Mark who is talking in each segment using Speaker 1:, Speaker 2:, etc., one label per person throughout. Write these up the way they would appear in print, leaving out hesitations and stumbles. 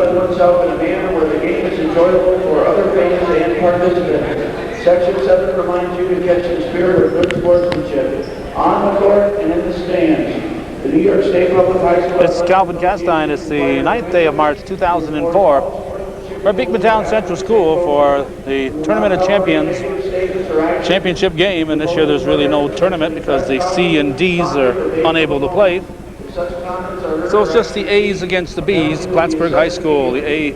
Speaker 1: oneself in a manner where the game is enjoyable for other fans and participants. Section 7 reminds you to catch the spirit of good sportsmanship on the court and in the stands. The New York State Public High School.
Speaker 2: It's Calvin Castine. It's the 9th day of March 2004. We're at Beekmantown Central School for the Tournament of Champions championship game, and this year there's really no tournament because the C and D's are unable to play. So it's just the A's against the B's. Plattsburgh High School, the A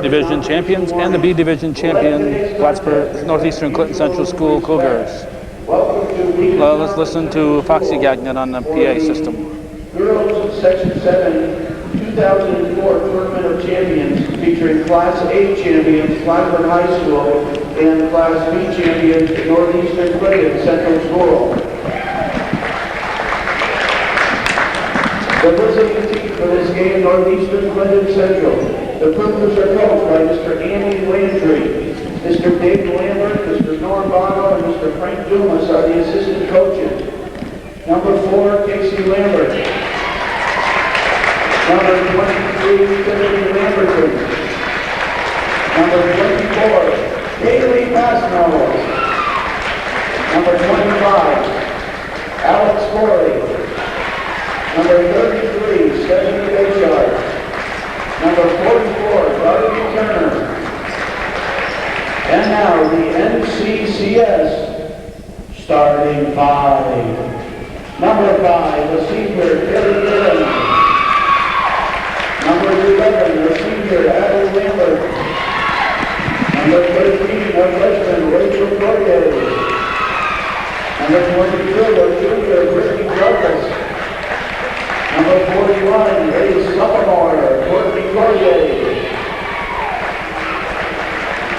Speaker 2: Division champions, and the B Division champion, Plattsburgh Northeastern Clinton Central School Cougars. Well, let's listen to Foxy Gagnon on the PA system.
Speaker 1: Girls Section 7 2004 Tournament of Champions featuring Class A champions, Plattsburgh High School, and Class B champions, Northeastern Clinton Central School. The visiting team for this game, Northeastern Clinton Central. The Cougars are coached by Mr. Andy Landry, Mr. Dave Lambert, Mr. Norm Bono, and Mr. Frank Dumas are the assistant coaches. Number 4, Casey Lambert. Number 23, Timothy Lamberton. Number 24, Haley Pasno. Number 25, Alex Corley. Number 33, Stephanie Bayshard. Number 44, Darby Turner. And now the NCCS starting 5. Number 5, the senior, Kelly Dillon. Number 11, the senior, Adel Lambert. Number 13, the freshman, Rachel Corday. Number 22, the junior, Brittany Douglas. Number 41, a sophomore, Courtney Corday.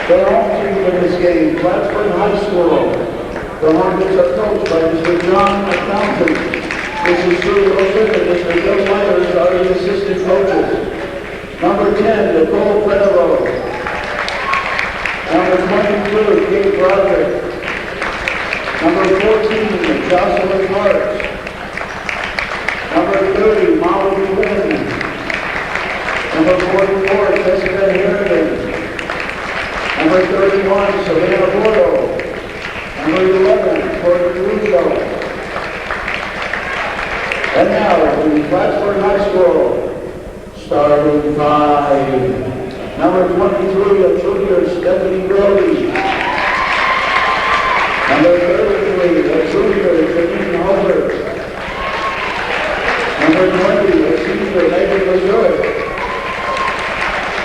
Speaker 1: The home team for this game, Plattsburgh High School. The Hornets are coached by Mr. John McNaughton, Mrs. Sue Wilson, and Mr. Bill Myers are the assistant coaches. Number 10, Nicole Federer. Number 22, Kate Broderick. Number 14, Jocelyn Marks. Number 30, Molly Quinn. Number 44, Jessica Harrigan. Number 31, Savannah Boyle. Number 11, Courtney Russo. And now, the Plattsburgh High School, starting 5. Number 23, a junior, Stephanie Brody. Number 33, a junior, Janine Holbert. Number 20, a senior, Megan LaJoy.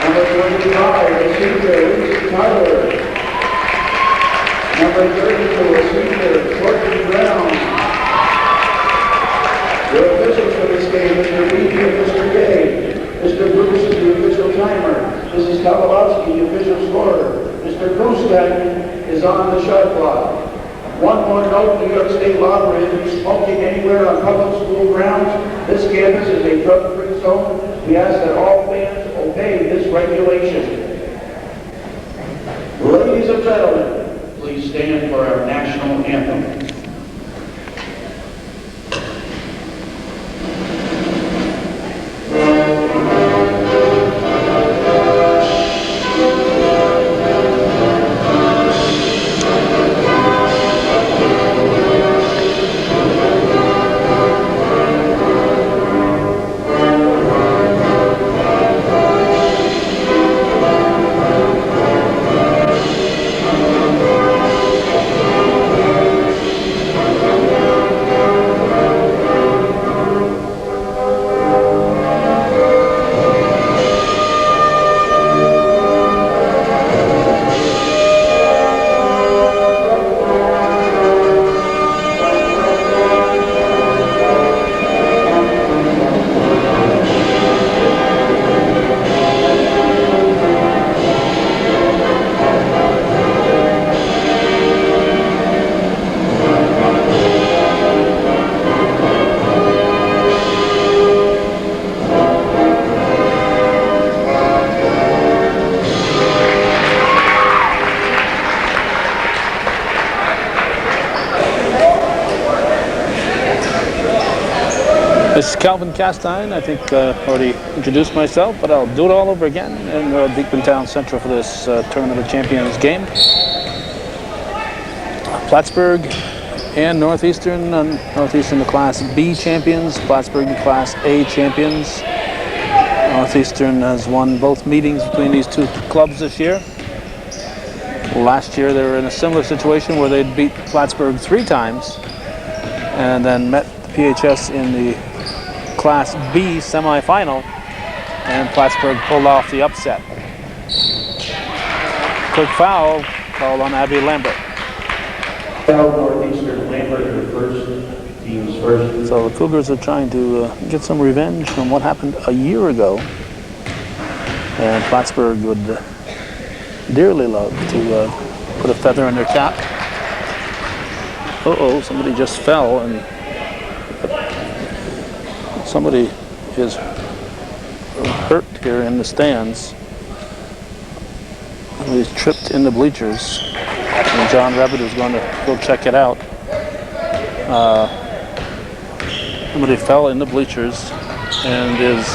Speaker 1: Number 25, a senior, Lucy Tyler. Number 32, a senior, Courtney Brown. The officials for this game, Mr. Reedy and Mr. Gay. Mr. Bruce is the official timer. Mrs. Kavalowski, the official scorer. Mr. Bruce is on the shot clock. One more note, New York State law prohibits smoking anywhere on public school grounds. This campus is a drug-free zone. We ask that all fans obey this regulation. Ladies and gentlemen, please stand for our national anthem.
Speaker 2: This is Calvin Castine. I think I already introduced myself, but I'll do it all over again in Beekman Central for this Tournament of Champions game. Plattsburgh and Northeastern. Northeastern the Class B champions, Plattsburgh the Class A champions. Northeastern has won both meetings between these two clubs this year. Last year they were in a similar situation where they'd beat Plattsburgh 3 times and then met the PHS in the Class B semifinal, and Plattsburgh pulled off the upset. Quick foul called on Abby Lambert.
Speaker 1: Foul Northeastern Lambert, the first team's first.
Speaker 2: So the Cougars are trying to get some revenge from what happened a year ago, and Plattsburgh would dearly love to put a feather in their cap. Uh-oh, somebody just fell, and somebody is hurt here in the stands. He's tripped in the bleachers, and John Revitt is going to go check it out. Somebody fell in the bleachers and is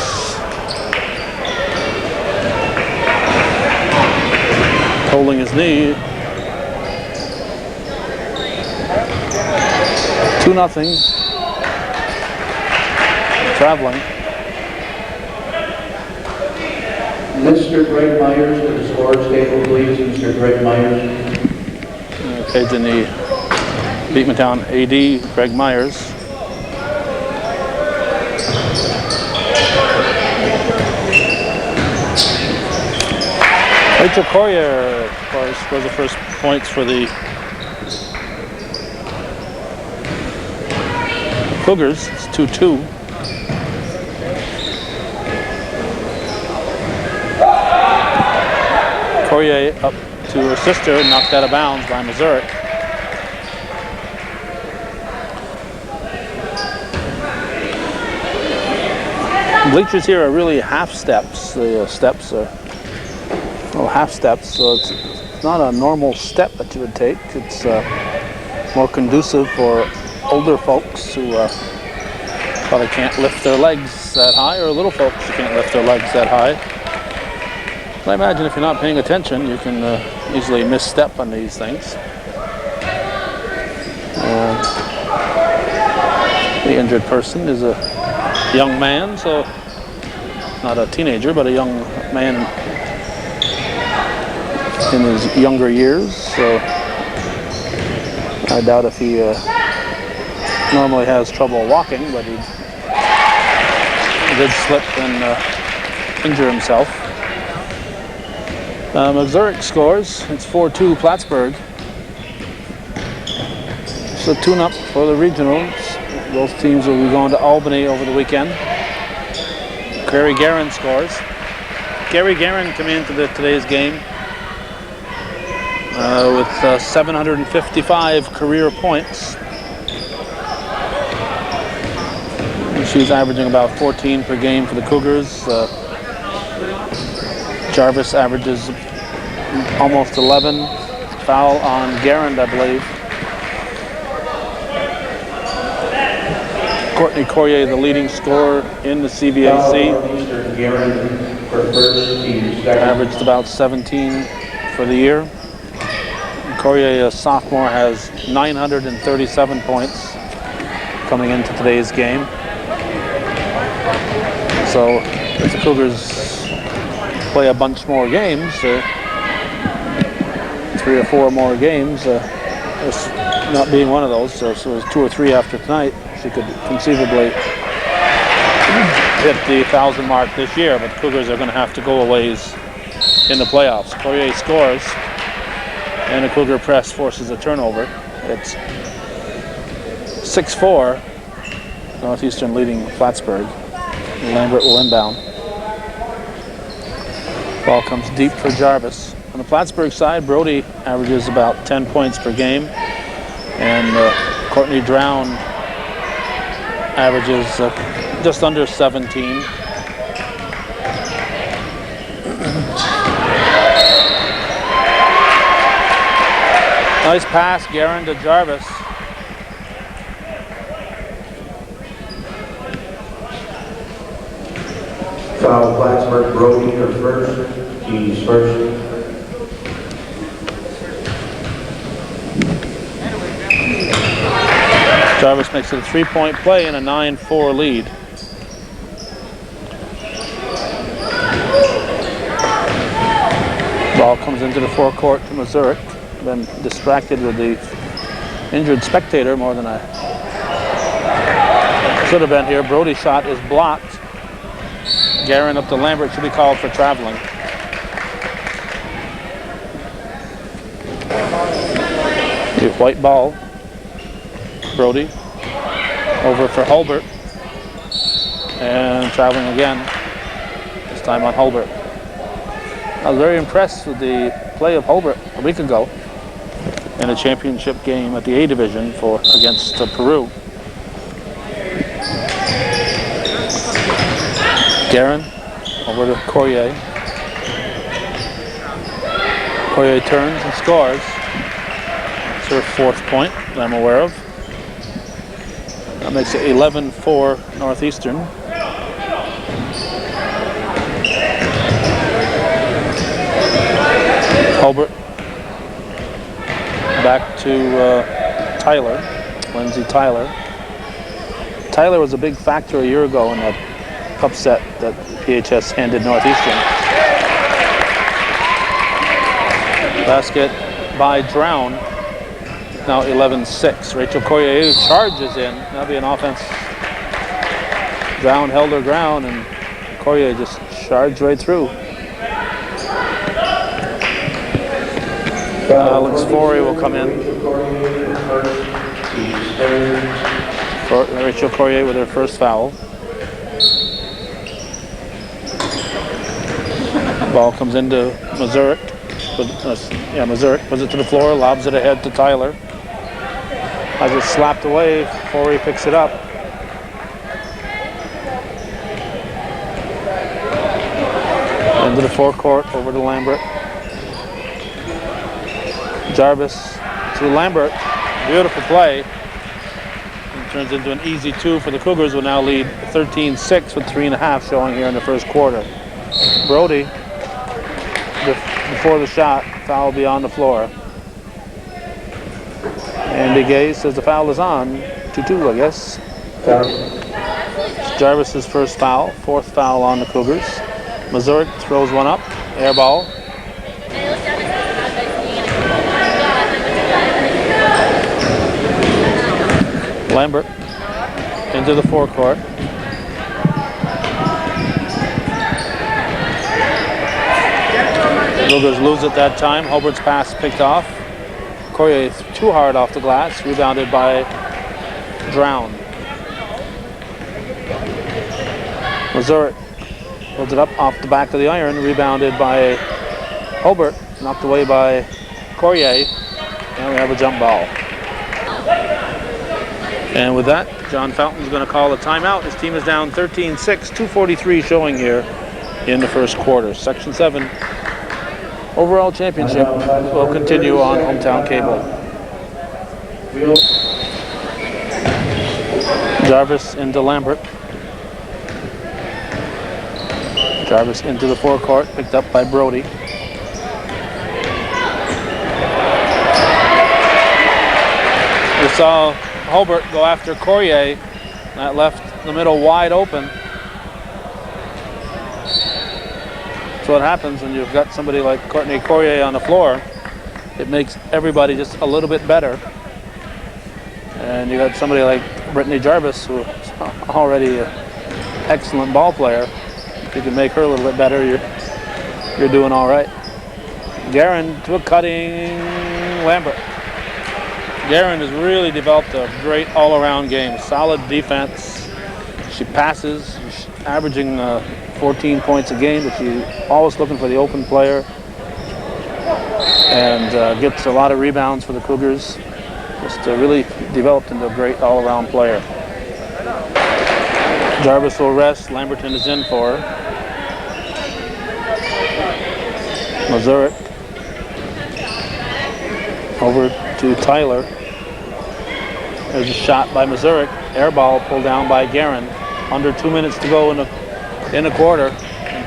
Speaker 2: holding his knee. 2-0. Traveling.
Speaker 1: Mr. Greg Myers to the scores table, please. Mr. Greg Myers.
Speaker 2: Okay, then the Beekman AD, Greg Myers. Rachel Courier, of course, scores the first points for the Cougars. It's 2-2. Courier up to her sister, knocked out of bounds by Missouri. Bleachers here are really half steps. The steps are half steps, so it's not a normal step that you would take. It's more conducive for older folks who probably can't lift their legs that high, or little folks who can't lift their legs that high. I imagine if you're not paying attention, you can easily misstep on these things. The injured person is a young man, so not a teenager, but a young man in his younger years. So I doubt if he normally has trouble walking, but he did slip and injure himself. Missouri scores. It's 4-2 Plattsburgh. So tune up for the regionals. Both teams will be going to Albany over the weekend. Gary Guerin scores. Gary Guerin came into today's game with 755 career points. And she's averaging about 14 per game for the Cougars. Jarvis averages almost 11. Foul on Guerin, I believe. Courtney Courier, the leading scorer in the CVAC. Averaged about 17 for the year. Courier, a sophomore, has 937 points coming into today's game. So if the Cougars play a bunch more games, 3 or 4 more games, this not being one of those, so it was 2 or 3 after tonight, she could conceivably hit the 1,000 mark this year, but the Cougars are going to have to go a ways in the playoffs. Courier scores, and the Cougar press forces a turnover. It's 6-4, Northeastern leading Plattsburgh. Lambert will inbound. Ball comes deep for Jarvis. On the Plattsburgh side, Brody averages about 10 points per game, and Courtney Drown averages just under 17. Nice pass, Guerin to Jarvis.
Speaker 1: foul, Plattsburgh, Brody, her first. He's first.
Speaker 2: Jarvis makes it a 3-point play and a 9-4 lead. Ball comes into the forecourt to Missouri. Been distracted with the injured spectator more than I should have been here. Brody's shot is blocked. Guerin up to Lambert, should be called for traveling. The white ball. Brody over for Hulbert, and traveling again, this time on Hulbert. I was very impressed with the play of Hulbert a week ago in a championship game at the A division against Peru. Guerin over to Corrier. Corrier turns and scores. It's her 4th point that I'm aware of. That makes it 11-4 Northeastern. Hulbert back to Tyler, Lindsey Tyler. Tyler was a big factor a year ago in that upset that PHS handed Northeastern. Basket by Drown. Now 11-6. Rachel Corrier charges in. That'll be an offense. Drown held her ground and Corrier just charged right through. Alex Forey will come in. Rachel Corrier with her first foul. Ball comes into Missouri. Missouri puts it to the floor, lobs it ahead to Tyler. As it's slapped away, Forey picks it up. Into the forecourt, over to Lambert. Jarvis to Lambert. Beautiful play. It turns into an easy 2 for the Cougars, will now lead 13-6 with 3.5 showing here in the first quarter. Brody, before the shot, foul beyond the floor. Andy Gay says the foul is on. 2-2, I guess. It's Jarvis's first foul, 4th foul on the Cougars. Missouri throws one up, air ball. Lambert into the forecourt. Cougars lose at that time. Hulbert's pass picked off. Corrier too hard off the glass, rebounded by Drown. Missouri holds it up off the back of the iron, rebounded by Hulbert, knocked away by Corrier, and we have a jump ball. And with that, John Fountain's going to call a timeout. His team is down 13-6, 2:43 showing here in the first quarter. Section 7 overall championship will continue on Hometown Cable. Jarvis into Lambert. Jarvis into the forecourt, picked up by Brody. We saw Hulbert go after Corrier. That left the middle wide open. That's what happens when you've got somebody like Courtney Corrier on the floor. It makes everybody just a little bit better. And you got somebody like Brittany Jarvis, who's already an excellent ball player. If you can make her a little bit better, you're doing all right. Guerin to a cutting Lambert. Guerin has really developed a great all-around game. Solid defense. She passes, she's averaging 14 points a game, but she's always looking for the open player. And gets a lot of rebounds for the Cougars. Just really developed into a great all-around player. Jarvis will rest. Lamberton is in for her. Missouri over to Tyler. There's a shot by Missouri. Air ball pulled down by Guerin. Under 2 minutes to go in the quarter.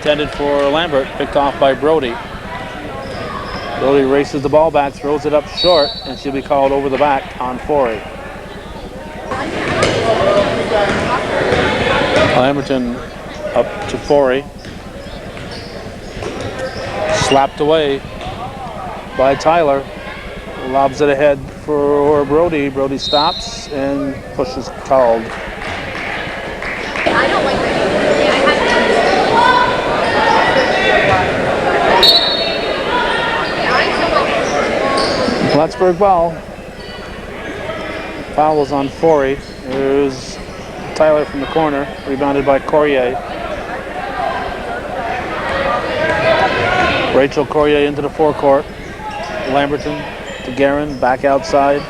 Speaker 2: intended for Lambert, picked off by Brody. Brody races the ball back, throws it up short, and she'll be called over the back on Forey. Lamberton up to Forey. Slapped away by Tyler. Lobs it ahead for Brody. Brody stops and pushes called.
Speaker 3: I don't like that.
Speaker 2: Plattsburgh ball. Foul is on Forey. There's Tyler from the corner, rebounded by Corrier. Rachel Corrier into the forecourt. Lamberton to Guerin, back outside.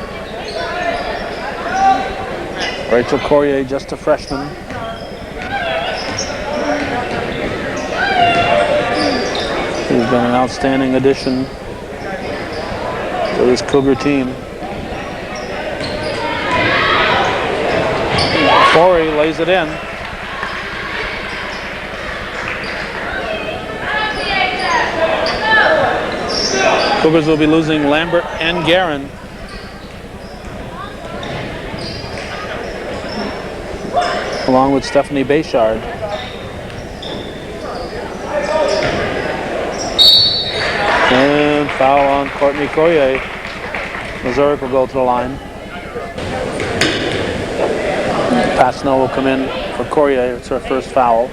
Speaker 2: Rachel Corrier, just a freshman. She's been an outstanding addition to this Cougar team. Forey lays it in. Cougars will be losing Lambert and Guerin. Along with Stephanie Bayshard. And foul on Courtney Corrier. Missouri will go to the line. Passno will come in for Corrier. It's her first foul.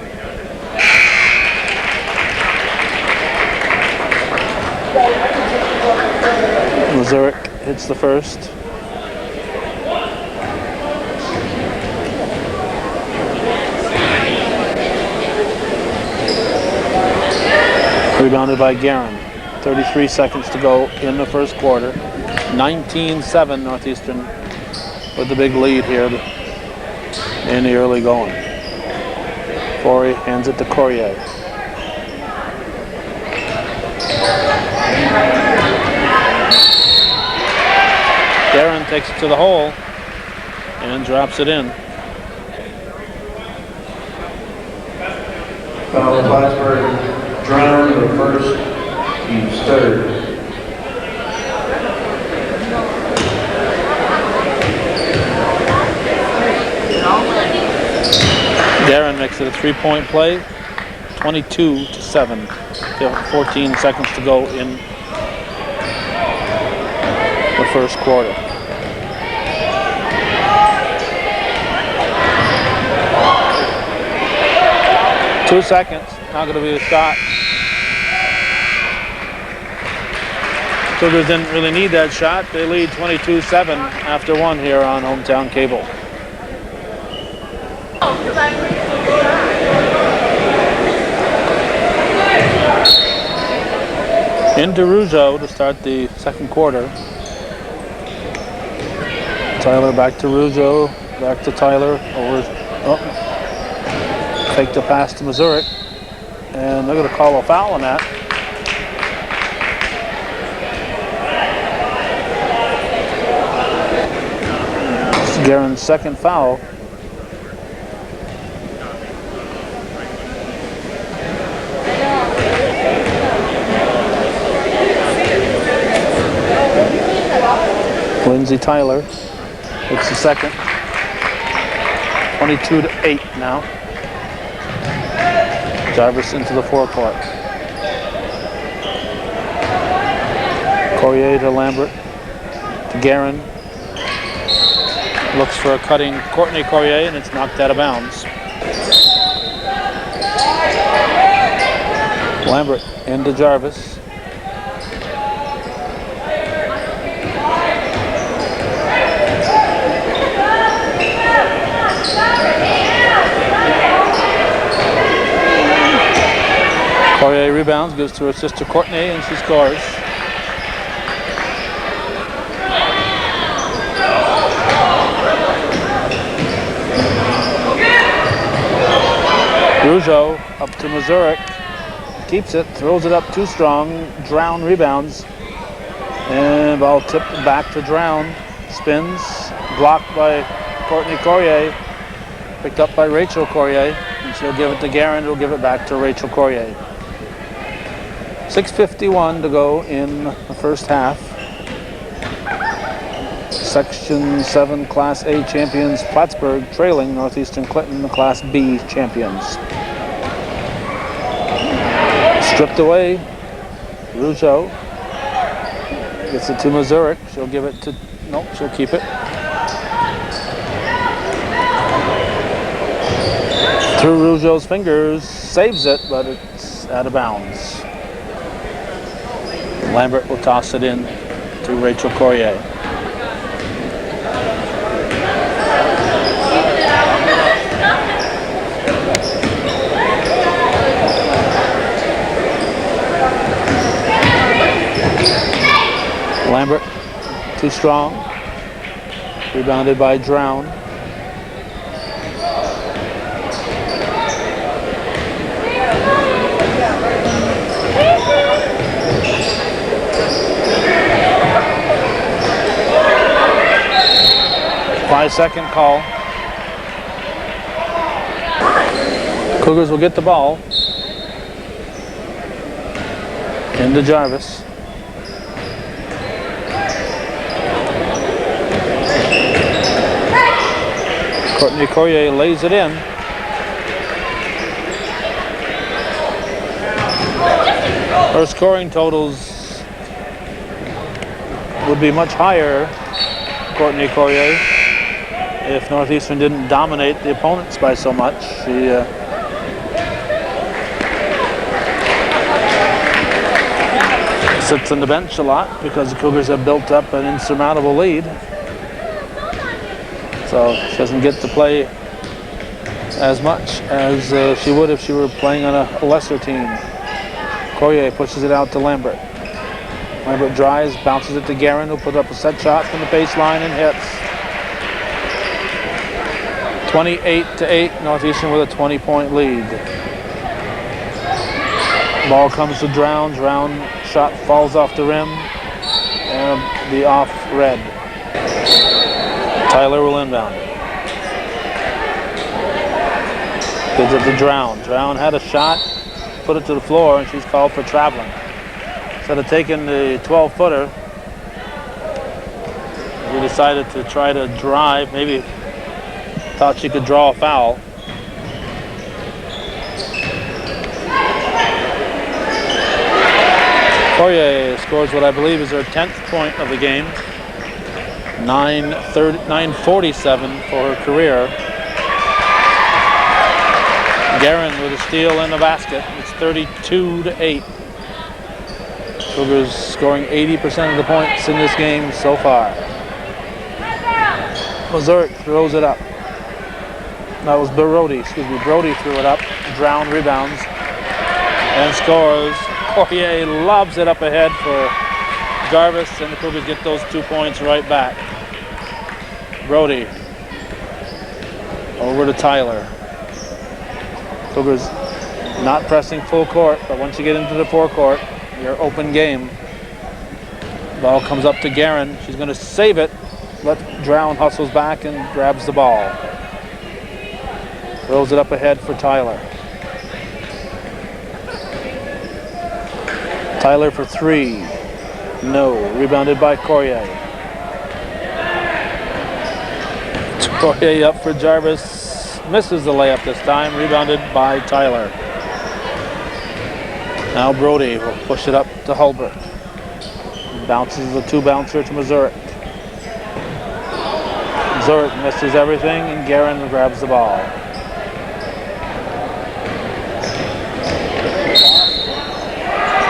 Speaker 2: Missouri hits the first. Rebounded by Guerin. 33 seconds to go in the first quarter. 19-7 Northeastern with the big lead here in the early going. Forey hands it to Corrier. Guerin takes it to the hole and drops it in.
Speaker 1: Foul Plattsburgh, Drown, the first, Hughes third.
Speaker 2: Guerin makes it a three-point play, 22-7. 14 seconds to go in the first quarter. Two seconds, not going to be a shot. Cougars didn't really need that shot. They lead 22-7 after one here on Hometown Cable. Into Rougeau to start the second quarter. Tyler back to Rougeau, back to Tyler, over, fake the pass to Missouri, and they're going to call a foul on that. This is Guerin's second foul. Lindsay Tyler hits the second. 22-8 now. Jarvis into the forecourt. Corrier to Lambert. To Guerin. Looks for a cutting Courtney Corrier, and it's knocked out of bounds. Lambert into Jarvis. Corrier rebounds, gives to her sister Courtney, and she scores. Rougeau up to Missouri, keeps it, throws it up too strong. Drown rebounds, and ball tipped back to Drown. Spins, blocked by Courtney Corrier, picked up by Rachel Corrier, and She'll give it to Guerin, who'll give it back to Rachel Courier. 6:51 to go in the first half. Section 7 Class A champions Plattsburgh trailing Northeastern Clinton, the Class B champions. Stripped away, Rougeau gets it to Missouri. She'll give it to, nope, she'll keep it. Through Rougeau's fingers, saves it, but it's out of bounds. Lambert will toss it in to Rachel Courier. Lambert, too strong. Rebounded by Drown. Five-second call. Cougars will get the ball. Into Jarvis. Courtney Courier lays it in. Her scoring totals would be much higher, Courtney Courier, if Northeastern didn't dominate the opponents by so much. She sits on the bench a lot because the Cougars have built up an insurmountable lead. So she doesn't get to play as much as she would if she were playing on a lesser team. Courier pushes it out to Lambert. Lambert drives, bounces it to Guerin, who put up a set shot from the baseline and hits. 28-8, Northeastern with a 20-point lead. Ball comes to Drown. Drown shot falls off the rim and be off red. Tyler will inbound. Gives it to Drown. Drown had a shot, put it to the floor, and she's called for traveling. Instead of taking the 12-footer, she decided to try to drive. Maybe thought she could draw a foul. Courier scores what I believe is her 10th point of the game. 9:47 for her career. Guerin with a steal and a basket. It's 32-8. Cougars scoring 80% of the points in this game so far. Missouri throws it up. That was Brody, excuse me. Brody threw it up. Drown rebounds and scores. Courier lobs it up ahead for Jarvis, and the Cougars get those 2 points right back. Brody over to Tyler. Cougars not pressing full court, but once you get into the forecourt, you're open game. Ball comes up to Guerin. She's going to save it. Let Drown hustles back and grabs the ball. Throws it up ahead for Tyler. Tyler for three. No. Rebounded by Courier. Courier up for Jarvis. Misses the layup this time. Rebounded by Tyler. Now Brody will push it up to Hulbert. Bounces the two-bouncer to Missouri. Missouri misses everything, and Guerin grabs the ball.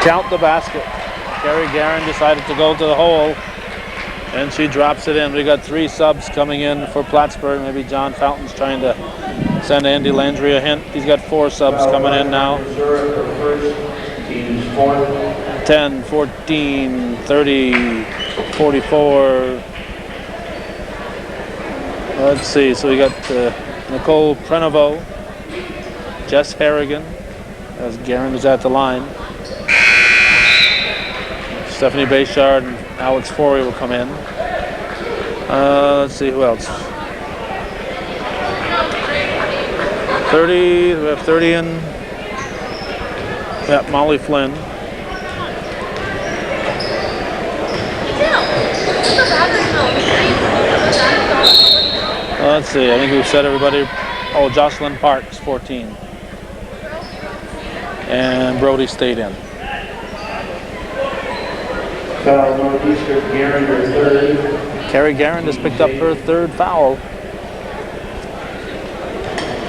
Speaker 2: Count the basket. Carrie Guerin decided to go to the hole, and she drops it in. We got three subs coming in for Plattsburgh. Maybe John Fountain's trying to send Andy Landry a hint. He's got four subs coming in now. 10, 14, 30, 44. Let's see. So we got Nicole Prenovo, Jess Harrigan, as Guerin is at the line. Stephanie Bayshard and Alex Forey will come in. Let's see who else. 30, we have 30 in, yeah, Molly Flynn. Let's see, I think we've said everybody. Oh, Jocelyn Parks, 14. And Brody stayed in.
Speaker 1: Foul Northeastern, Garand, her third.
Speaker 2: Carrie Garand has picked up her third foul,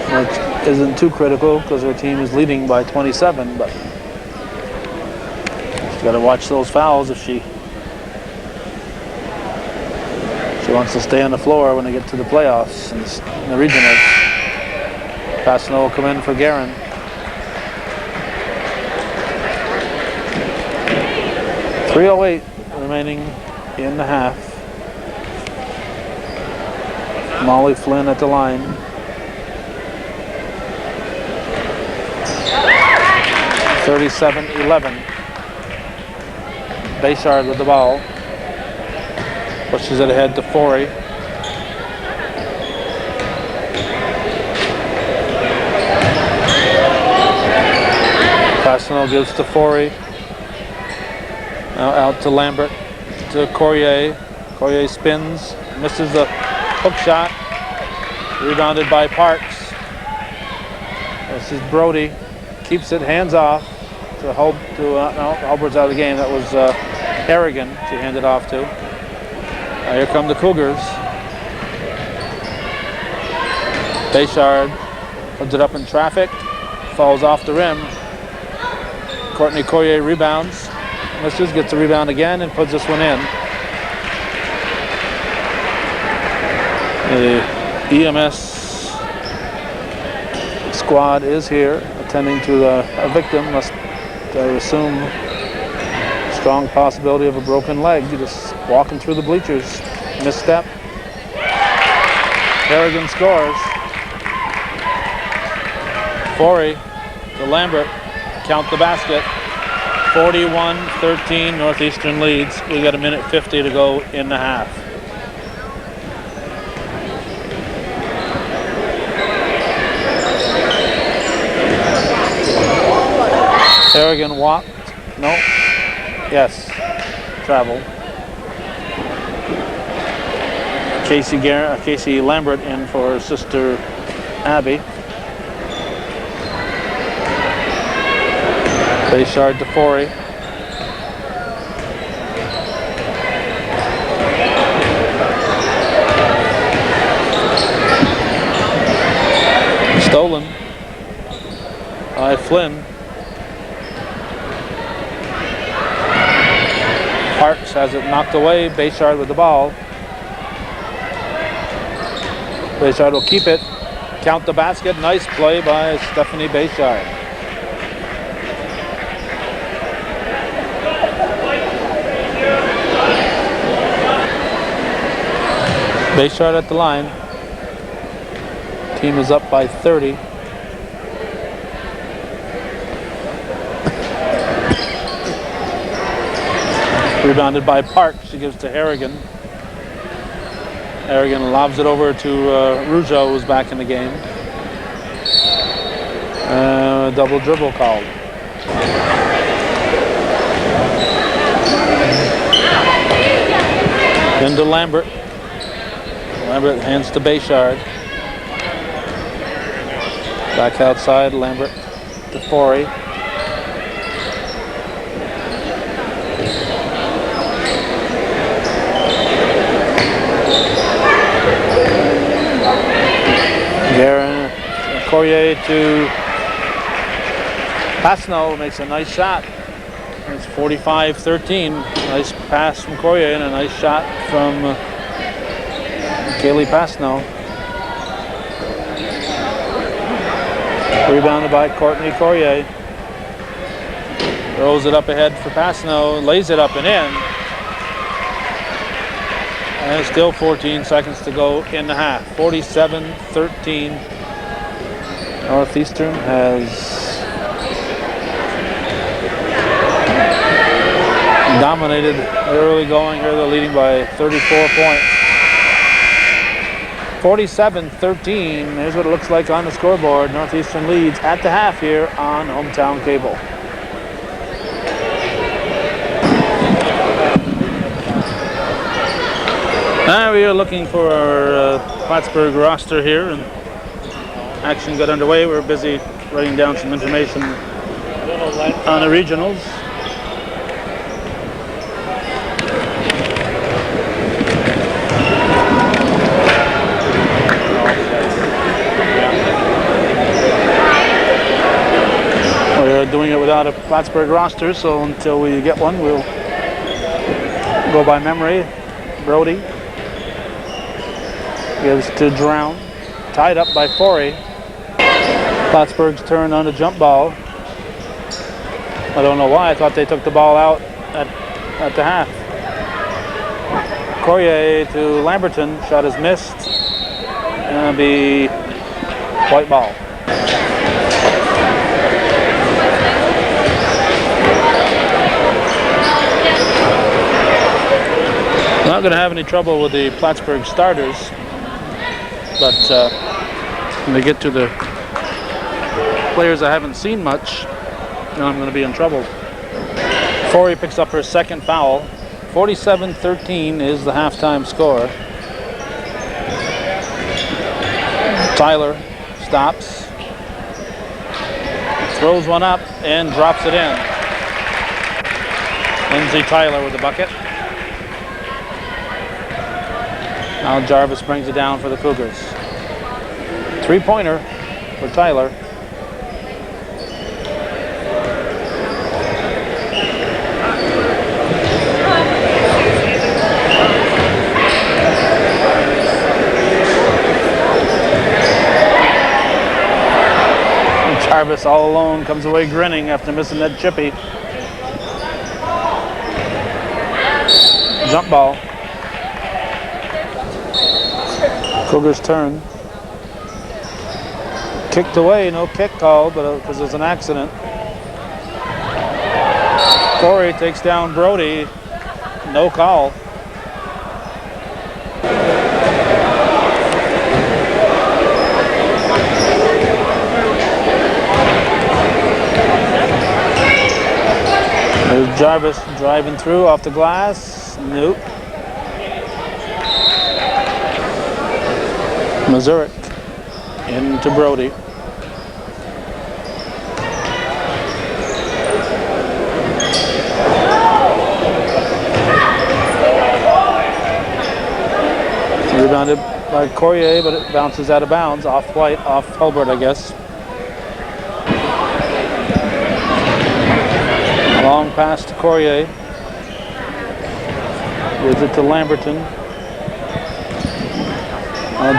Speaker 2: which isn't too critical because her team is leading by 27, but she's got to watch those fouls if she wants to stay on the floor when they get to the playoffs in the regionals. Passano will come in for Garand. .308 remaining in the half. Molly Flynn at the line. .37-11. Bayshard with the ball. Pushes it ahead to Forey. Passano gives to Forey. Now out to Lambert, to Corrier. Corrier spins, misses the hook shot. Rebounded by Parks. This is Brody. Keeps it, hands off to no, Hubbard's out of the game. That was Harrigan she handed off to. Now here come the Cougars. Bayshard puts it up in traffic, falls off the rim. Courtney Corrier rebounds, misses, gets the rebound again, and puts this one in. The EMS squad is here, attending to a victim. Must, I assume, strong possibility of a broken leg. Just walking through the bleachers. Misstep. Harrigan scores. Forey to Lambert. Count the basket. 41-13, Northeastern leads. We got 1:50 to go in the half. Harrigan walked. No. Yes. Travel. Casey Lambert in for her sister Abby. Bayshard to Forey. Stolen by Flynn. Parks has it knocked away. Bayshard with the ball. Bayshard will keep it. Count the basket. Nice play by Stephanie Bayshard. Bayshard at the line. Team is up by 30. Rebounded by Parks. She gives to Harrigan. Harrigan lobs it over to Rougeau, who's back in the game. Double dribble called. Then to Lambert. Lambert hands to Bayshard. Back outside, Lambert to Forey. Garand, Corrier to Passano, makes a nice shot. It's 45-13. Nice pass from Corrier and a nice shot from Kaylee Passano. Rebounded by Courtney Corrier. Throws it up ahead for Passano, lays it up and in. And still 14 seconds to go in the half. 47-13. Northeastern has dominated the early going here. They're leading by 34 points. 47-13. Here's what it looks like on the scoreboard. Northeastern leads at the half here on Hometown Cable. Now we are looking for our Plattsburgh roster here, and action got underway. We're busy writing down some information on the regionals. We're doing it without a Plattsburgh roster, so until we get one, we'll go by memory. Brody gives to Drown, tied up by Forey. Plattsburgh's turn on the jump ball. I don't know why. I thought they took the ball out at the half. Courier to Lamberton. Shot is missed. Gonna be white ball. Not going to have any trouble with the Plattsburgh starters, but when they get to the players I haven't seen much, now I'm going to be in trouble. Forey picks up her second foul. 47-13 is the halftime score. Tyler stops, throws one up, and drops it in. Lindsay Tyler with the bucket. Now Jarvis brings it down for the Cougars. Three-pointer for Tyler. Jarvis all alone comes away grinning after missing that chippy. Jump ball. Cougars turn. Kicked away, no kick called, but because there's an accident. Corey takes down Brody, no call. There's Jarvis driving through off the glass. Nope. Mazurek into Brody. Rebounded by Courier, but it bounces out of bounds. Off White, off Hulbert, I guess. Long pass to Courier. Gives it to Lamberton.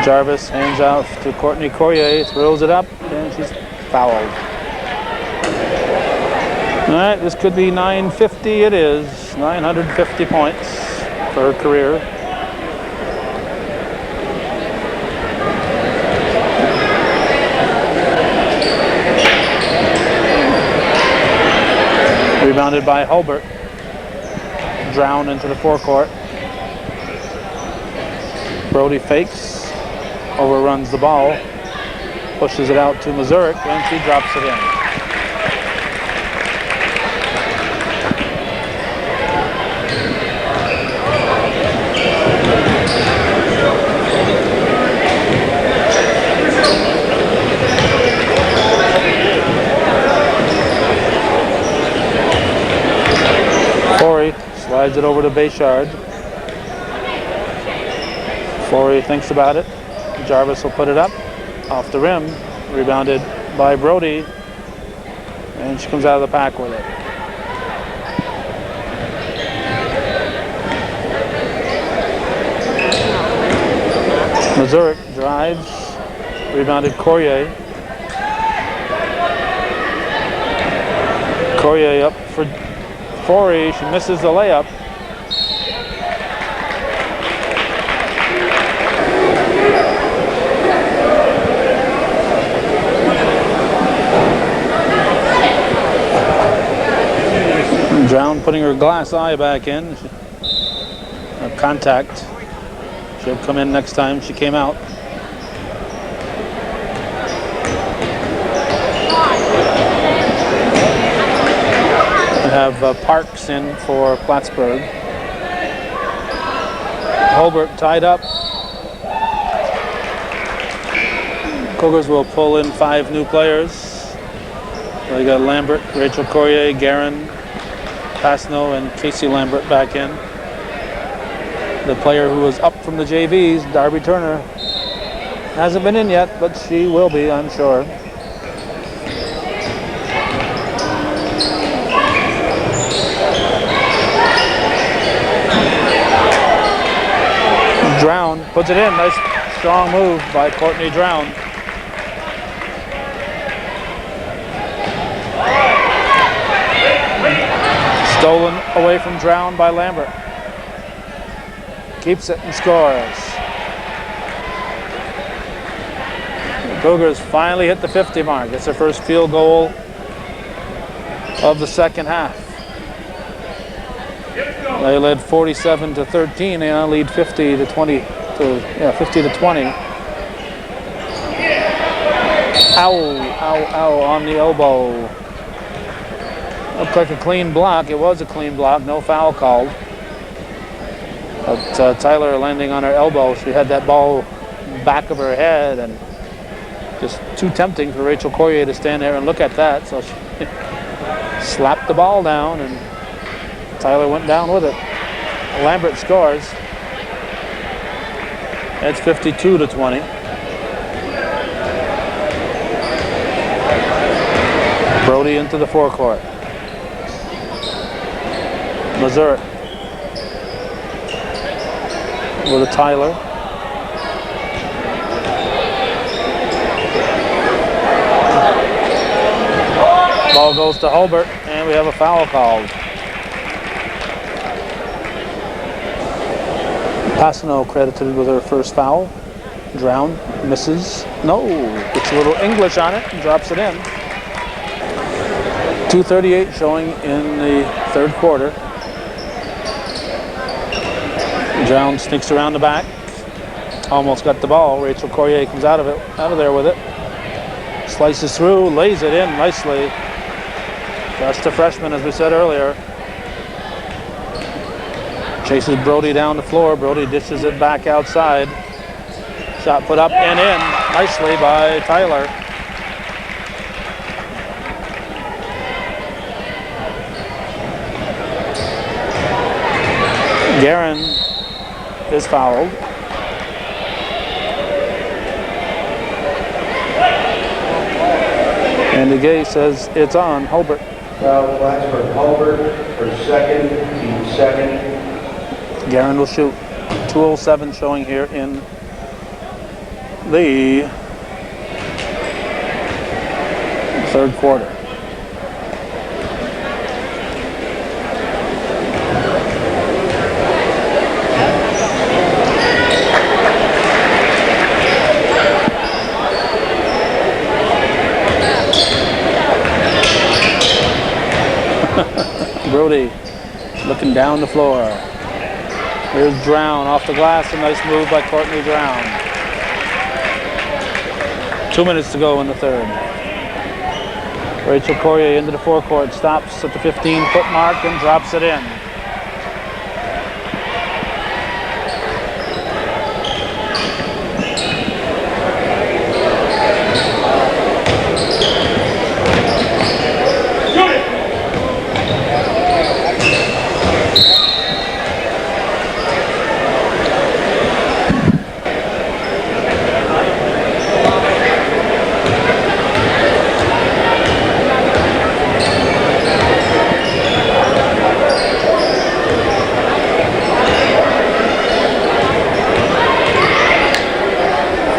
Speaker 2: Jarvis hands out to Courtney Courier, throws it up, and she's fouled. All right, this could be 950. It is 950 points for her career. Rebounded by Hulbert. Drown into the forecourt. Brody fakes. Overruns the ball, pushes it out to Mazurek, and she drops it in. Forey slides it over to Bayshard. Forey thinks about it. Jarvis will put it up off the rim, rebounded by Brody, and she comes out of the pack with it. Mazurek drives, rebounded Courier. Courier up for Forey, she misses the layup. Drown putting her glass eye back in. Contact. She'll come in next time she came out. have Parks in for Plattsburgh. Holbert tied up. Cougars will pull in 5 new players. They got Lambert, Rachel Courier, Guerin, Pasno, and Casey Lambert back in. The player who was up from the JVs, Darby Turner, hasn't been in yet, but she will be, I'm sure. Drown puts it in. Nice strong move by Courtney Drown. Stolen away from Drown by Lambert. Keeps it and scores. The Cougars finally hit the 50 mark. It's their first field goal of the second half. They led 47-13. They now lead 50 to 20. 50 to 20. Ow on the elbow. Looked like a clean block. It was a clean block. No foul called. But Tyler landing on her elbow. She had that ball back of her head, and just too tempting for Rachel Courier to stand there and look at that. So she slapped the ball down, and Tyler went down with it. Lambert scores. It's 52-20. Brody into the forecourt. Missouri with a Tyler. Ball goes to Holbert, and we have a foul called. Pasano credited with her first foul. Drown misses. No, gets a little English on it and drops it in. 2:38 showing in the third quarter. Drown sneaks around the back. Almost got the ball. Rachel Courier comes out of there with it. Slices through, lays it in nicely. Just a freshman, as we said earlier. Chases Brody down the floor. Brody dishes it back outside. Shot put up and in nicely by Tyler. Guerin is fouled. And the Gay says it's on Holbert.
Speaker 1: Foul Plattsburgh. Holbert for second, team second.
Speaker 2: Guerin will shoot. 2:07 showing here in the third quarter. Brody looking down the floor. Here's Drown off the glass. A nice move by Courtney Drown. 2 minutes to go in the third. Rachel Courier into the forecourt. Stops at the 15-foot mark and drops it in.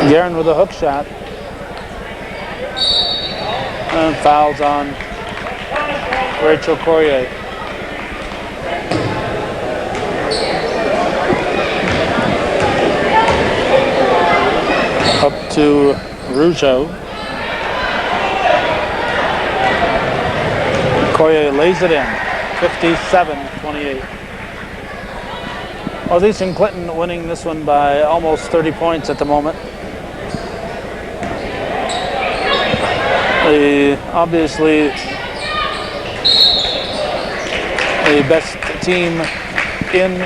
Speaker 2: Guerin with a hook shot. And fouls on Rachel Courier. Up to Rougeau. Courier lays it in. 57-28. Well, Easton Clinton winning this one by almost 30 points at the moment. They obviously The best team in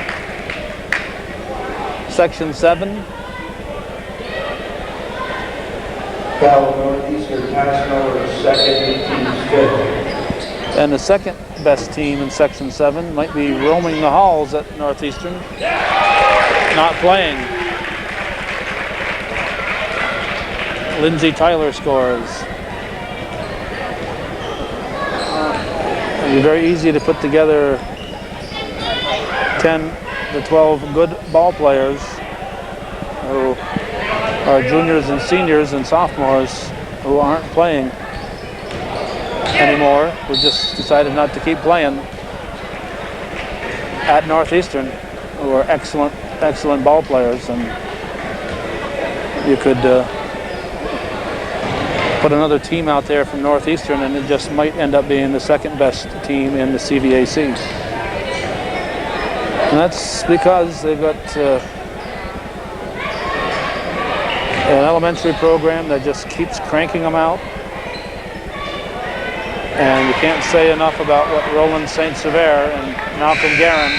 Speaker 2: Section 7.
Speaker 1: Cal Northeastern passing over second, 18's fifth.
Speaker 2: And the second best team in Section 7 might be roaming the halls at Northeastern, not playing. Lindsay Tyler scores. It'd be very easy to put together 10 to 12 good ball players who are juniors and seniors and sophomores who aren't playing anymore, who just decided not to keep playing at Northeastern, who are excellent ball players. And you could put another team out there from Northeastern and it just might end up being the second best team in the CVAC. And that's because they've got an elementary program that just keeps cranking them out. And you can't say enough about what Roland St. Sever and Malcolm Guerin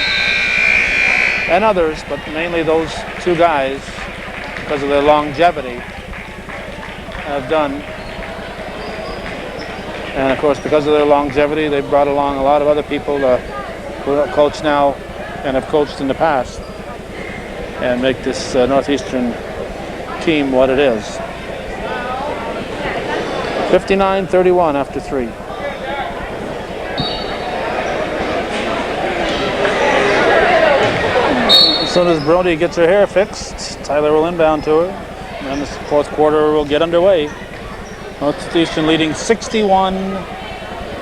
Speaker 2: and others, but mainly those two guys, because of their longevity, have done. And of course, because of their longevity, they've brought along a lot of other people who coach now and have coached in the past and make this Northeastern team what it is. 59-31 after 3. As soon as Brody gets her hair fixed, Tyler will inbound to her, and the fourth quarter will get underway. Northeastern leading 61-31.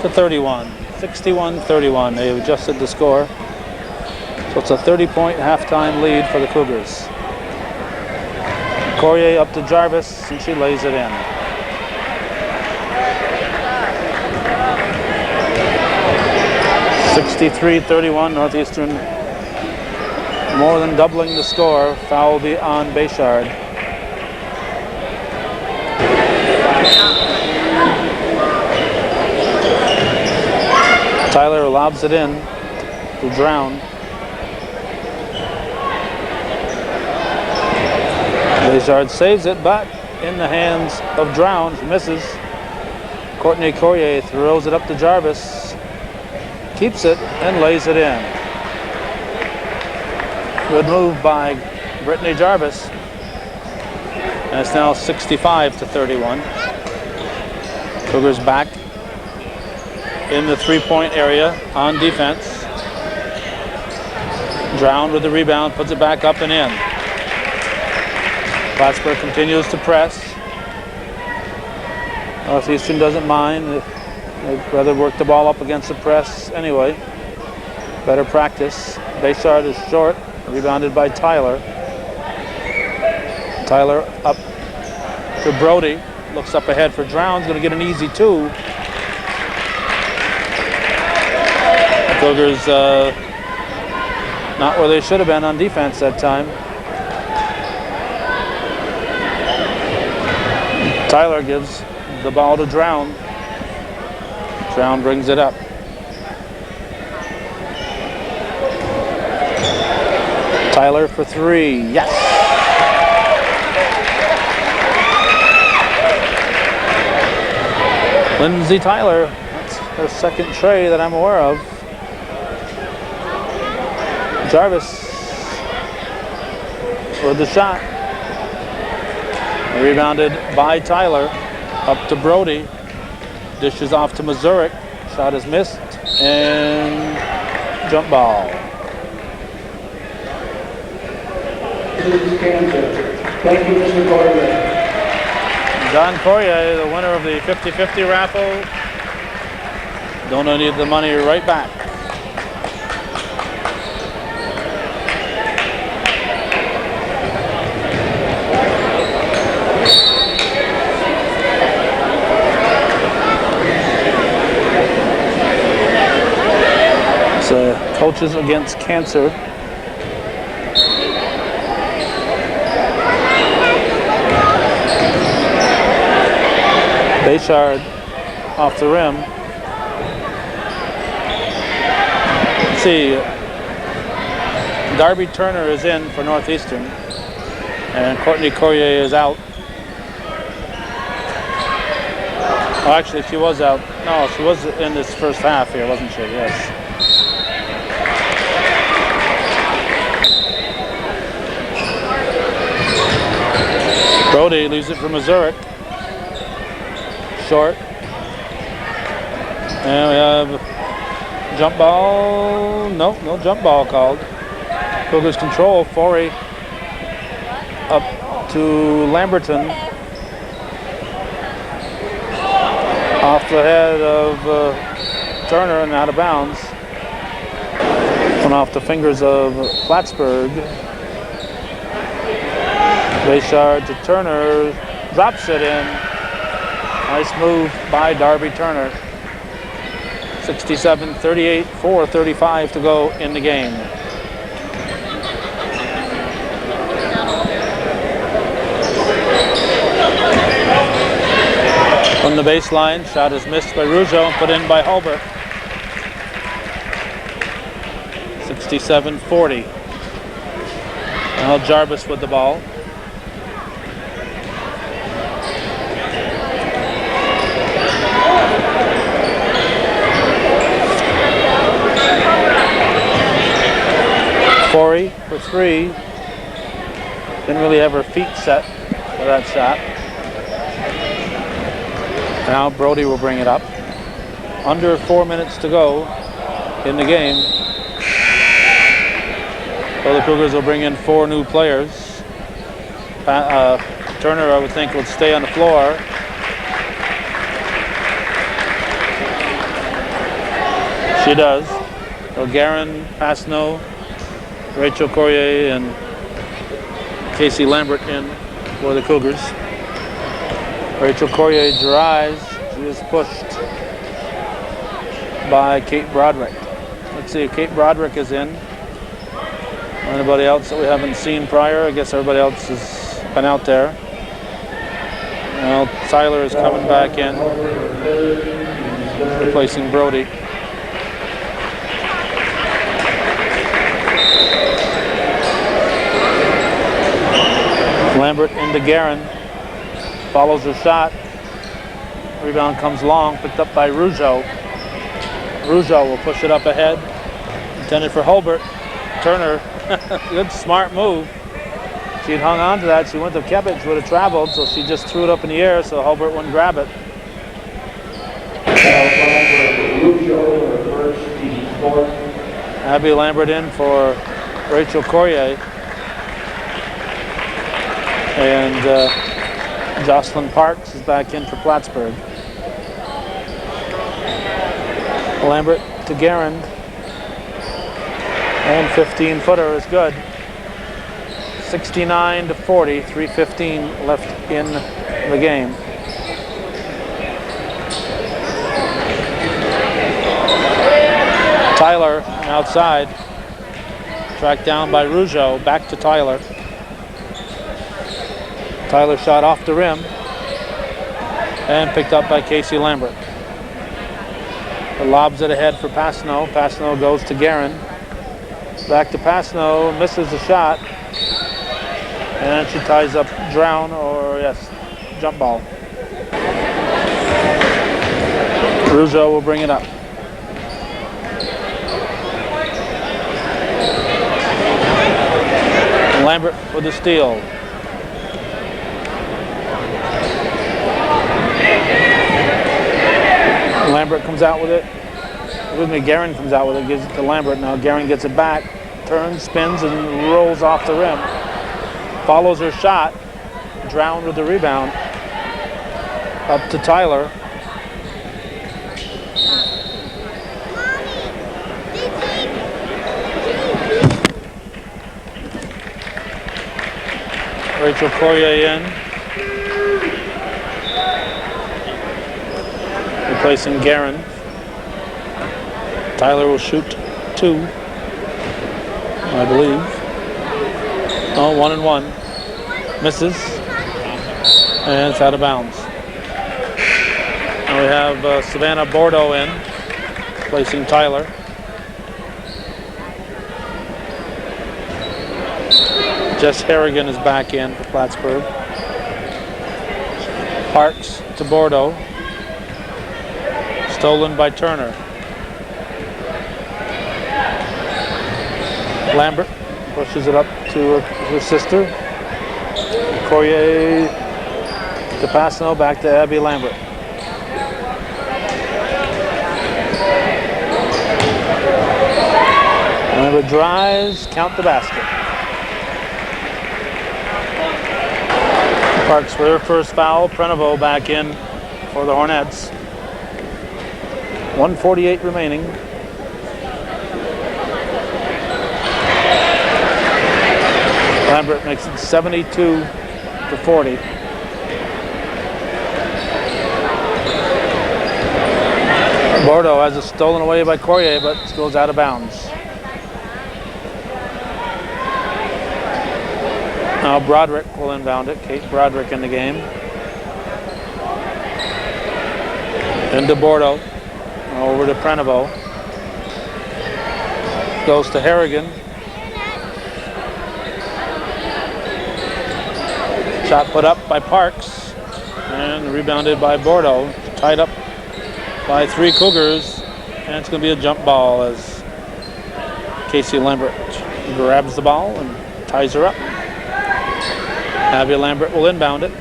Speaker 2: 61-31. They adjusted the score. So it's a 30-point halftime lead for the Cougars. Corrier up to Jarvis, and she lays it in. (63-31) Northeastern more than doubling the score. Foul be on Bayshard. Tyler lobs it in to Drown. Bayshard saves it, but in the hands of Drown. She misses. Courtney Corrier throws it up to Jarvis. Keeps it and lays it in. Good move by Brittany Jarvis. And it's now 65-31. Cougars back in the three-point area on defense. Drown with the rebound, puts it back up and in. Plattsburgh continues to press. Northeastern doesn't mind. They'd rather work the ball up against the press anyway. Better practice. Bayshard is short, rebounded by Tyler. Tyler up to Brody. Looks up ahead for Drown's going to get an easy two. The Cougars not where they should have been on defense that time. Tyler gives the ball to Drown. Drown brings it up. Tyler for three. Yes! Lindsay Tyler. That's her second tray that I'm aware of. Jarvis with the shot. Rebounded by Tyler. Up to Brody. Dishes off to Mazurek. Shot is missed. And jump ball.
Speaker 1: Thank you, Mr. Corrier.
Speaker 2: Don Corrier, the winner of the 50-50 raffle. Donated the money right back. It's Coaches Against Cancer. Bayshard off the rim. Let's see. Darby Turner is in for Northeastern, and Courtney Courier is out. Oh, actually, she was out. No, she was in this first half here, wasn't she? Yes. Brody leaves it for Missouri. Short. And we have jump ball. No jump ball called. Cougars control. Forey up to Lamberton. Off the head of Turner and out of bounds. Went off the fingers of Plattsburgh. Bayshard to Turner. Drops it in. Nice move by Darby Turner. 67-38, 4:35 to go in the game. From the baseline, shot is missed by Rougeau and put in by Hulbert. 67-40. Now Jarvis with the ball. Forey for three. Didn't really have her feet set for that shot. Now Brody will bring it up. Under 4 minutes to go in the game. So the Cougars will bring in 4 new players. Turner, I would think, will stay on the floor. She does. So Guerin, Pasno, Rachel Courier, and Casey Lambert in for the Cougars. Rachel Courier drives. She is pushed by Kate Broderick. Let's see, Kate Broderick is in. Anybody else that we haven't seen prior? I guess everybody else has been out there. Well, Tyler is coming back in, replacing Brody. Lambert into Guerin. Follows her shot. Rebound comes long, picked up by Rougeau. Rougeau will push it up ahead. Intended for Hulbert. Turner, good smart move. She'd hung on to that. She went to Kebich, would have traveled, so she just threw it up in the air so Hulbert wouldn't grab it. Abby Lambert in for Rachel Courier. And Jocelyn Parks is back in for Plattsburgh. Lambert to Guerin. And 15-footer is good. 69-40, 3:15 left in the game. Tyler outside. Tracked down by Rougeau. Back to Tyler. Tyler shot off the rim and picked up by Casey Lambert. The lobs it ahead for Pasno. Pasno goes to Guerin. Back to Pasno, misses the shot. And she ties up Drown, or yes, jump ball. Rougeau will bring it up. Lambert with the steal. Lambert comes out with it. Excuse me, Guerin comes out with it, gives it to Lambert. Now Guerin gets it back, turns, spins, and rolls off the rim. Follows her shot. Drowned with the rebound. Up to Tyler. Rachel Courier in. Replacing Guerin. Tyler will shoot 2, I believe. Oh, 1 and 1. Misses. And it's out of bounds. Now we have Savannah Bordeaux in, replacing Tyler. Jess Harrigan is back in for Plattsburgh. Parks to Bordeaux. Stolen by Turner. Lambert pushes it up to her sister. Courier to Passano, back to Abby Lambert. Lambert drives, count the basket. Parks for her first foul. Prenovo back in for the Hornets. 1:48 remaining. Lambert makes it 72-40. Bordeaux has it stolen away by Courier, but it goes out of bounds. Now Broderick will inbound it. Kate Broderick in the game. Into Bordeaux. Over to Prenovo. Goes to Harrigan. Shot put up by Parks. And rebounded by Bordeaux. Tied up by 3 Cougars. And it's going to be a jump ball as Casey Lambert grabs the ball and ties her up. Abby Lambert will inbound it.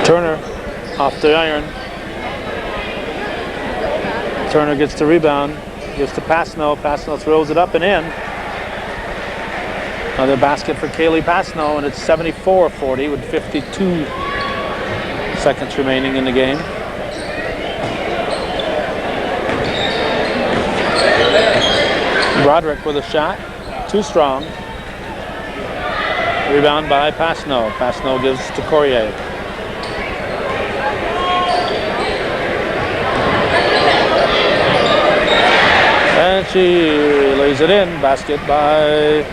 Speaker 2: Turner off the iron. Turner gets the rebound, gives to Passano. Passano throws it up and in. Another basket for Kaylee Passano, and it's 74-40 with 52 seconds remaining in the game. Broderick with a shot, too strong. Rebound by Passano. Passano gives to Courier. And she lays it in. Basket by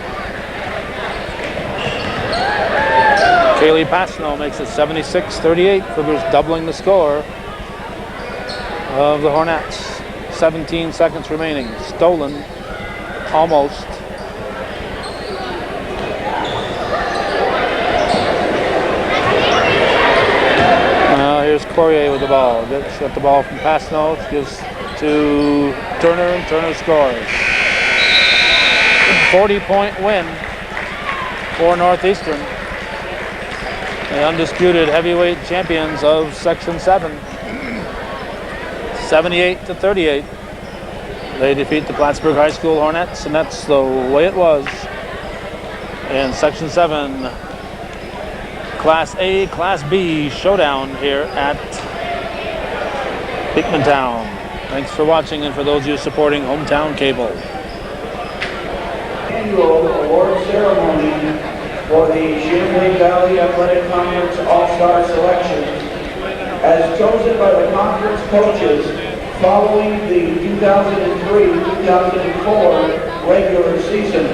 Speaker 2: Kaylee Passano, makes it 76-38. Cougars doubling the score of the Hornets. 17 seconds remaining. Stolen, almost. Here's Courier with the ball. Got the ball from Passano. Gives to Turner, and Turner scores. 40-point win for Northeastern. The undisputed heavyweight champions of Section 7. 78-38. They defeat the Plattsburgh High School Hornets, and that's the way it was in Section 7 Class A, Class B showdown here at Beekmantown. Thanks for watching, and for those of you supporting Hometown Cable.
Speaker 1: Annual award ceremony for the Chinook Valley Athletic Conference All-Star Selection, as chosen by the conference coaches following the 2003-2004 regular season.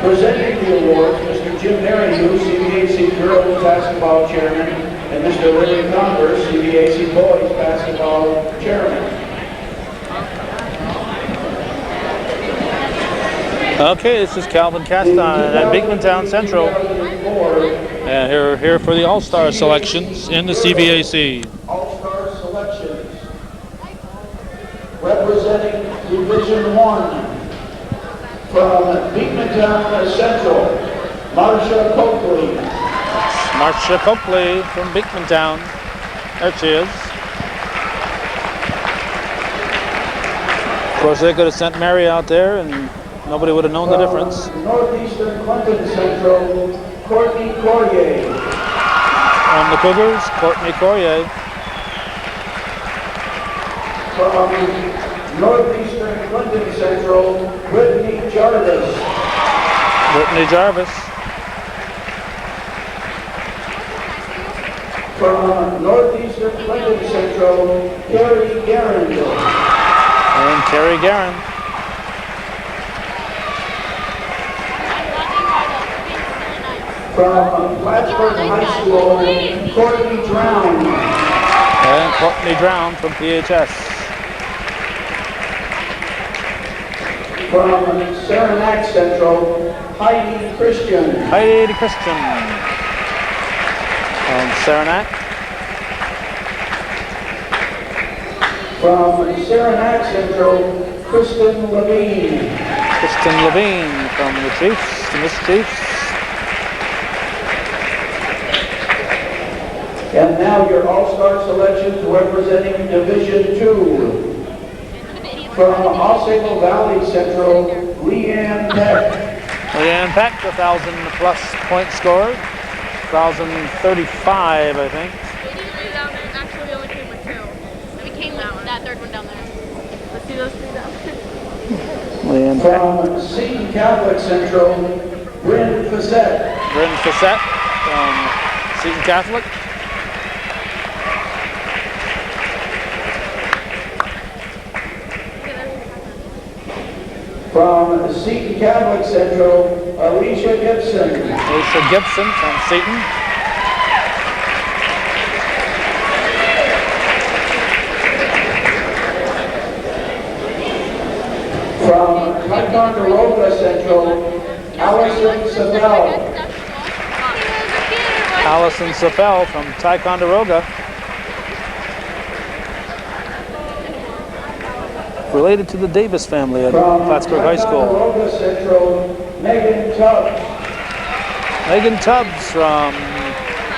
Speaker 1: Presenting the awards, Mr. Jim Merrihew, CVAC Girls Basketball Chairman, and Mr. Larry Converse, CVAC Boys Basketball Chairman.
Speaker 2: Okay, this is Calvin Caston at Beekmantown Central. And here for the All-Star selections in the CVAC.
Speaker 1: All-Star selections. Representing Division 1 from Beekmantown Central, Marcia Coakley.
Speaker 2: Marcia Coakley from Beekmantown. There she is. Of course, they could have sent Mary out there and nobody would have known the difference.
Speaker 1: Northeastern Clinton Central, Courtney Courier.
Speaker 2: From the Cougars, Courtney Courier.
Speaker 1: From Northeastern Clinton Central, Brittany Jarvis.
Speaker 2: Brittany Jarvis.
Speaker 1: From Northeastern Clinton Central, Carrie Guerin.
Speaker 2: And Carrie Guerin.
Speaker 1: From Plattsburgh High School, Courtney Drown.
Speaker 2: And Courtney Drown from PHS.
Speaker 1: From Saranac Central, Heidi Christian.
Speaker 2: Heidi Christian from Saranac.
Speaker 1: From Saranac Central, Kristen Levine.
Speaker 2: Kristen Levine from the Chiefs, the Miss Chiefs.
Speaker 1: And now your all-star selections representing Division II. From Osceola Valley Central, Leanne Peck.
Speaker 2: Leanne Peck, 1,000+ points scored. 1,035, I think.
Speaker 3: Actually, we only came with 2. And we came with that third one down there. Let's see those 3 down there.
Speaker 2: Leanne Peck.
Speaker 1: From Seton Catholic Central, Bryn Fassett.
Speaker 2: Bryn Fassett from Seton Catholic.
Speaker 1: From Seton Catholic Central, Alicia Gibson.
Speaker 2: Alicia Gibson from Seton.
Speaker 1: From Ticonderoga Central, Allison Savell.
Speaker 2: Allison Sapel from Ticonderoga. Related to the Davis family at Plattsburgh High School.
Speaker 1: Ticonderoga Central, Megan Tubbs.
Speaker 2: Megan Tubbs from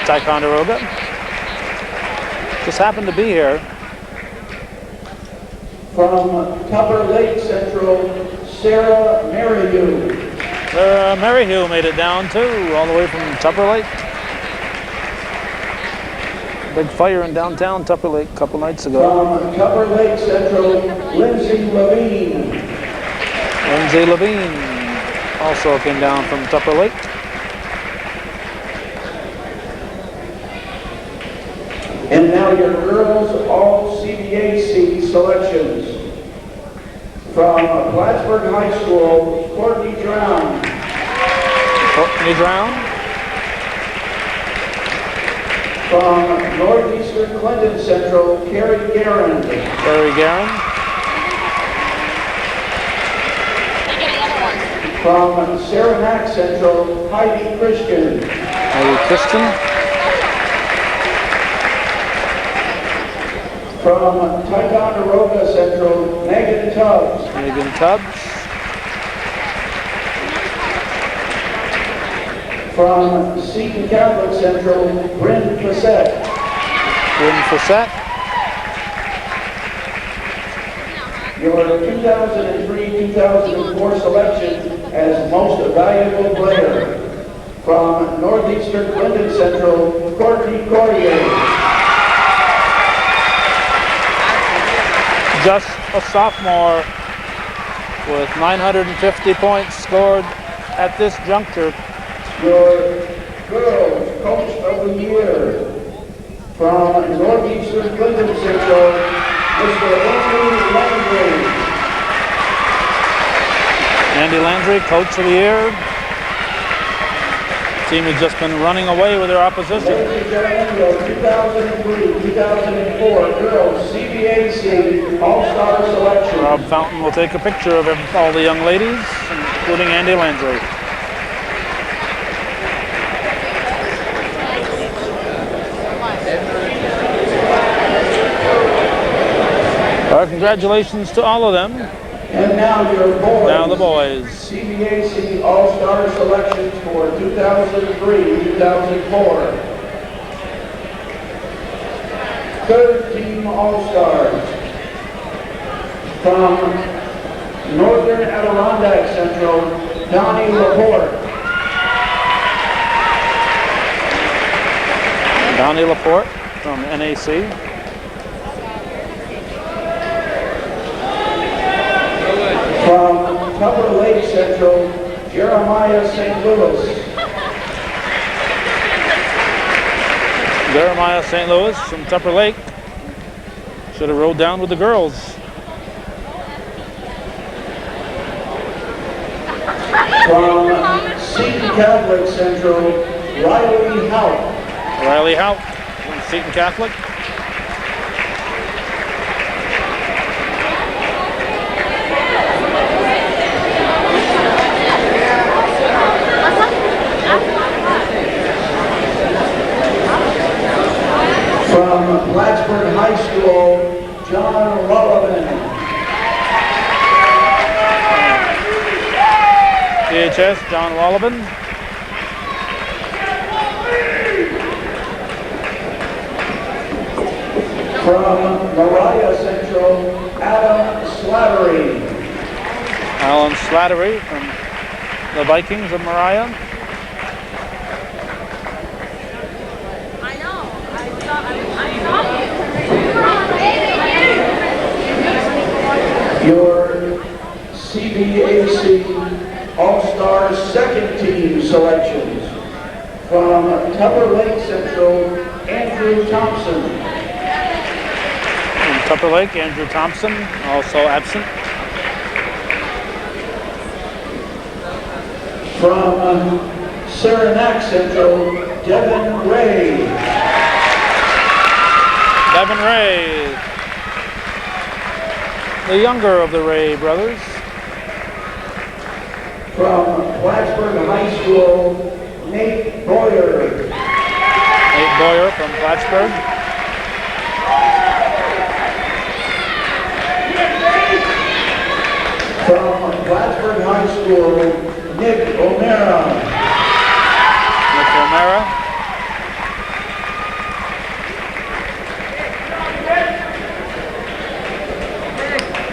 Speaker 2: Ticonderoga. Just happened to be here.
Speaker 1: From Tupper Lake Central, Sarah Merrihew.
Speaker 2: Maryhill made it down too, all the way from Tupper Lake. Big fire in downtown Tupper Lake a couple nights ago.
Speaker 1: From Tupper Lake Central, Lindsay Levine.
Speaker 2: Lindsay Levine also came down from Tupper Lake.
Speaker 1: And now your girls all CBAC selections. From Plattsburgh High School, Courtney Drown.
Speaker 2: Courtney Drown.
Speaker 1: From Northeastern Clinton Central, Carrie Guerin.
Speaker 2: Carrie Guerin.
Speaker 1: From Saranac Central, Heidi Christian.
Speaker 2: Heidi Christian.
Speaker 1: From Ticonderoga Central, Megan Tubbs.
Speaker 2: Megan Tubbs.
Speaker 1: From Seton Catholic Central, Bryn Fassett.
Speaker 2: Bryn Fassett.
Speaker 1: Your 2003-2004 selection as most valuable player. From Northeastern Clinton Central, Courtney Cordier.
Speaker 2: Just a sophomore with 950 points scored at this juncture.
Speaker 1: Your girls coach of the year. From Northeastern Clinton Central, Mr. Andy Landry.
Speaker 2: Andy Landry, coach of the year. Team has just been running away with their opposition.
Speaker 1: Ladies and gentlemen, your 2003-2004 girls CBAC All-Star Selection.
Speaker 2: Rob Fountain will take a picture of all the young ladies, including Andy Landry. Our congratulations to all of them.
Speaker 1: And now your boys.
Speaker 2: Now the boys.
Speaker 1: CBAC All-Star Selections for 2003-2004. Third Team All-Stars. From Northern Adirondack Central, Donnie Laporte.
Speaker 2: Donnie Laporte from NAC.
Speaker 1: From Tupper Lake Central, Jeremiah St. Louis.
Speaker 2: Jeremiah St. Louis from Tupper Lake. Should have rode down with the girls.
Speaker 1: From Seton Catholic Central, Riley Houck.
Speaker 2: Riley Houck from Seton Catholic.
Speaker 1: From Plattsburgh High School, John Rollivan.
Speaker 2: CHS, John Rollivan.
Speaker 1: From Mariah Central, Adam Slattery.
Speaker 2: Alan Slattery from the Vikings of Mariah.
Speaker 1: Your CBAC All-Star second team selections. From Tupper Lake Central, Andrew Thompson.
Speaker 2: From Tupper Lake, Andrew Thompson, also absent.
Speaker 1: From Saranac Central, Devin Ray.
Speaker 2: Devin Ray, the younger of the Ray brothers.
Speaker 1: From Plattsburgh High School, Nate Boyer.
Speaker 2: Nate Boyer from Plattsburgh.
Speaker 1: From Plattsburgh High School, Nick O'Mara.
Speaker 2: Nick O'Mara.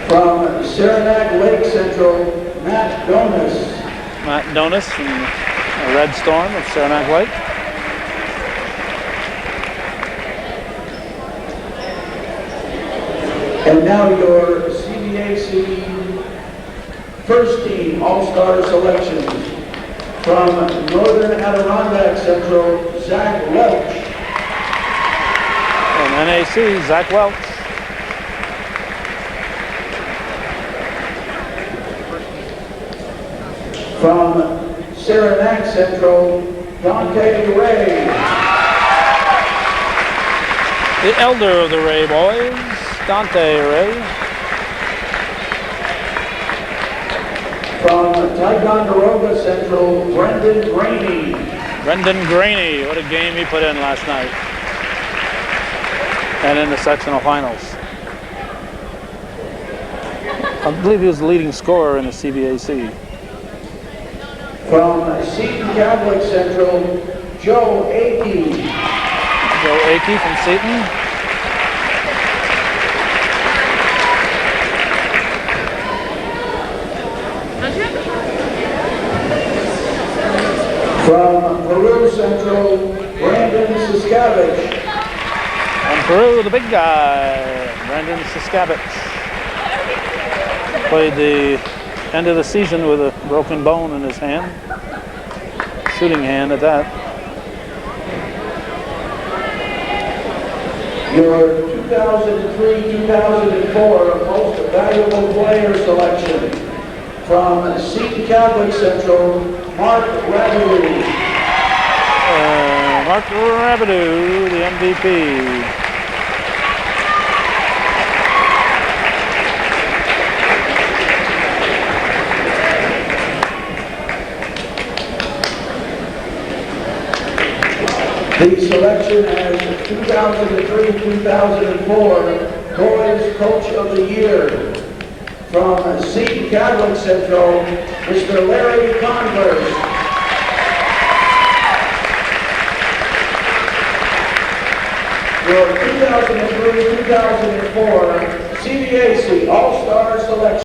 Speaker 1: From Saranac Lake Central, Matt Donis.
Speaker 2: Matt Donis from the Red Storm of Saranac Lake.
Speaker 1: And now your CBAC first team All-Star selections. From Northern Adirondack Central, Zach Welch.
Speaker 2: From NAC, Zach Welch.
Speaker 1: From Saranac Central, Dante Ray.
Speaker 2: The elder of the Ray boys, Dante Ray.
Speaker 1: From Ticonderoga Central, Brendan Graney.
Speaker 2: Brendan Graney, what a game he put in last night. And in the sectional finals. I believe he was the leading scorer in the CBAC.
Speaker 1: From Seton Catholic Central, Joe Akey.
Speaker 2: Joe Akey from Seton.
Speaker 1: From Peru Central, Brandon Siskavich.
Speaker 2: From Peru, the big guy, Brandon Siskavich. Played the end of the season with a broken bone in his hand. Shooting hand at that.
Speaker 1: Your 2003-2004 Most Valuable Player selection. From Seton Catholic Central, Mark Rabideau.
Speaker 2: Mark Rabideau, the MVP.
Speaker 1: The selection as 2003-2004 Boys Coach of the Year. From Seton Catholic Central, Mr. Larry Converse. Your 2003-2004 CBAC All-Star Selection.